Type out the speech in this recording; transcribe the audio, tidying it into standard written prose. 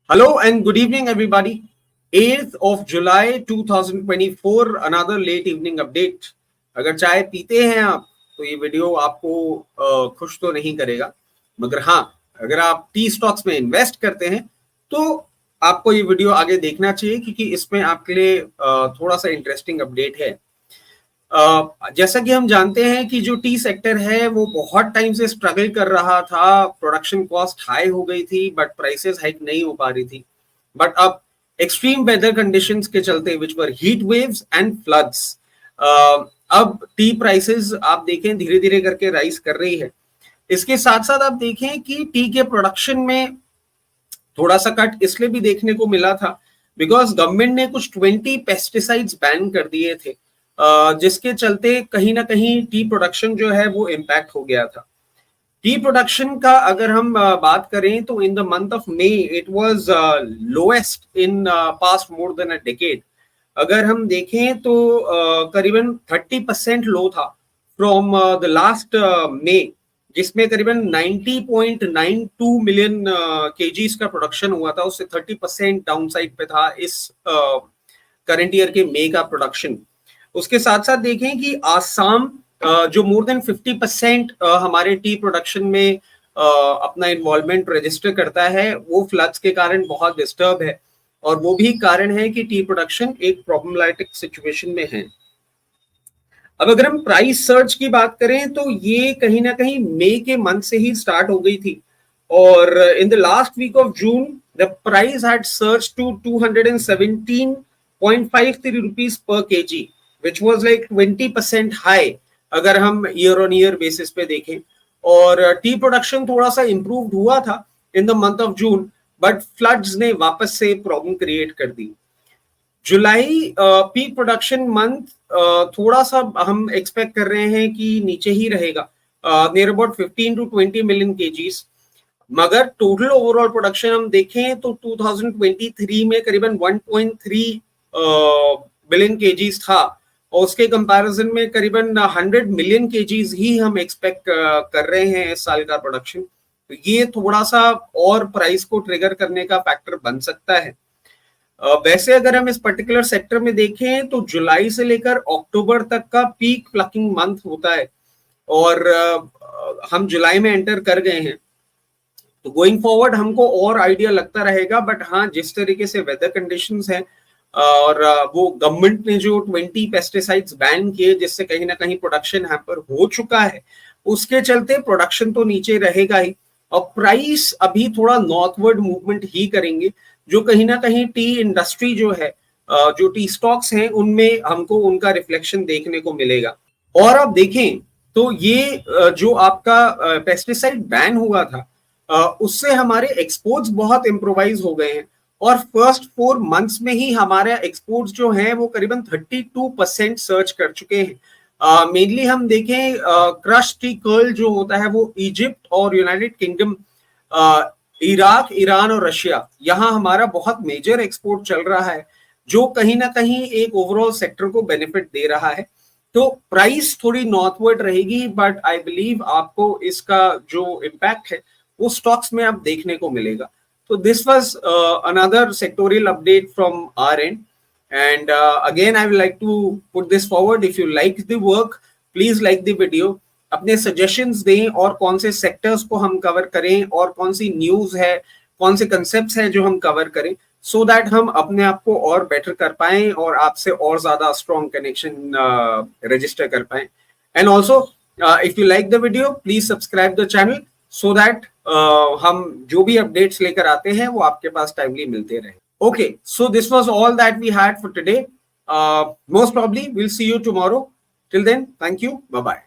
Hello and good evening, everybody. 8th of July 2024, another late evening update. अगर चाय पीते हैं आप तो ये वीडियो आपको खुश तो नहीं करेगा, मगर हाँ, अगर आप टी स्टॉक्स में इन्वेस्ट करते हैं तो आपको ये वीडियो आगे देखना चाहिए क्योंकि इसमें आपके लिए थोड़ा सा इंटरेस्टिंग अपडेट है। जैसा कि हम जानते हैं कि जो टी सेक्टर है वो बहुत टाइम से स्ट्रगल कर रहा था, प्रोडक्शन कॉस्ट हाई हो गई थी बट प्राइसेस हाइक नहीं हो पा रही थी। बट अब एक्सट्रीम वेदर कंडीशंस के चलते विच वर हीट वेव्स एंड फ्लड्स, अब टी प्राइसेस आप देखें धीरे धीरे करके राइज कर रही है। इसके साथ साथ आप देखें कि टी के प्रोडक्शन में थोड़ा सा कट इसलिए भी देखने को मिला था बिकॉज गवर्नमेंट ने कुछ 20 पेस्टिसाइड्स बैन कर दिए थे, जिसके चलते कहीं ना कहीं टी प्रोडक्शन जो है वो इम्पैक्ट हो गया था। टी प्रोडक्शन का अगर हम बात करें तो in the month of May it was lowest in past more than a decade. अगर हम देखें तो करीबन 30% लो था फ्रॉम द लास्ट मई, जिसमें करीबन 90.92 मिलियन केजीज का प्रोडक्शन हुआ था, उससे 30% डाउन साइड पे था इस करंट ईयर के मई का प्रोडक्शन। उसके साथ साथ देखें कि आसाम जो मोर देन 50% हमारे टी प्रोडक्शन में अपना इन्वॉल्वमेंट रजिस्टर करता है, वो फ्लड्स के कारण बहुत डिस्टर्ब है और वो भी कारण है कि टी प्रोडक्शन एक प्रॉब्लमैटिक सिचुएशन में है। अब अगर हम प्राइस सर्च की बात करें तो ये कहीं ना कहीं मई के मंथ से ही स्टार्ट हो गई थी और in the last week of June the price had surged to 217.53 rupees per kg which was like 20% high अगर हम ईयर ऑन ईयर बेसिस पे देखें। और टी प्रोडक्शन थोड़ा सा इंप्रूव हुआ था इन the month of June, but floods ने वापस से प्रॉब्लम क्रिएट कर दी। जुलाई पीक प्रोडक्शन मंथ थोड़ा सा हम एक्सपेक्ट कर रहे हैं कि नीचे ही रहेगा, near about 15 to 20 million KGs. मगर टोटल ओवरऑल प्रोडक्शन हम देखें तो 2023 में करीबन 1.3 बिलियन केजीज था और उसके कंपैरिजन में करीबन 100 मिलियन केजीज ही हम एक्सपेक्ट कर रहे हैं इस साल का प्रोडक्शन। तो ये थोड़ा सा और प्राइस को ट्रिगर करने का फैक्टर बन सकता है। वैसे अगर हम इस पर्टिकुलर सेक्टर में देखें तो जुलाई से लेकर अक्टूबर तक का पीक प्लकिंग मंथ होता है और हम जुलाई में एंटर कर गए हैं, तो गोइंग फॉरवर्ड हमको और आइडिया लगता रहेगा। बट हाँ, जिस तरीके से वेदर कंडीशंस हैं और वो गवर्नमेंट ने जो 20 पेस्टिसाइड्स बैन किए जिससे कहीं ना कहीं प्रोडक्शन हैम्पर हो चुका है, उसके चलते प्रोडक्शन तो नीचे रहेगा ही और प्राइस अभी थोड़ा नॉर्थवर्ड मूवमेंट ही करेंगे, जो कहीं ना कहीं टी इंडस्ट्री जो है, जो टी स्टॉक्स हैं उनमें हमको उनका रिफ्लेक्शन देखने को मिलेगा। और आप देखें तो ये जो आपका पेस्टिसाइड बैन हुआ था उससे हमारे एक्सपोर्ट्स बहुत इम्प्रोवाइज हो गए हैं और फर्स्ट 4 मंथ्स में ही हमारे एक्सपोर्ट्स जो हैं वो करीबन 32% सर्च कर चुके हैं। मेनली हम देखें क्रश टी कर्ल जो होता है वो इजिप्ट और यूनाइटेड किंगडम, इराक, ईरान और रशिया, यहाँ हमारा बहुत मेजर एक्सपोर्ट चल रहा है जो कहीं ना कहीं एक ओवरऑल सेक्टर को बेनिफिट दे रहा है। तो प्राइस थोड़ी नॉर्थवर्ड रहेगी बट आई बिलीव आपको इसका जो इम्पैक्ट है वो स्टॉक्स में आप देखने को मिलेगा। So this was another sectorial update from our end, and again I would like to put this forward. If you like the work, please like the video. अपने suggestions दें और कौन से sectors को हम cover करें और कौन सी news है, कौन से concepts हैं जो हम cover करें, so that हम अपने आप को और better कर पाएं और आपसे और ज़्यादा strong connection register कर पाएं। And also if you like the video, please subscribe the channel so that हम जो भी अपडेट्स लेकर आते हैं वो आपके पास टाइमली मिलते रहे। Okay, so this was all that we had for today. Most probably we'll see you tomorrow. Till then, thank you. Bye bye.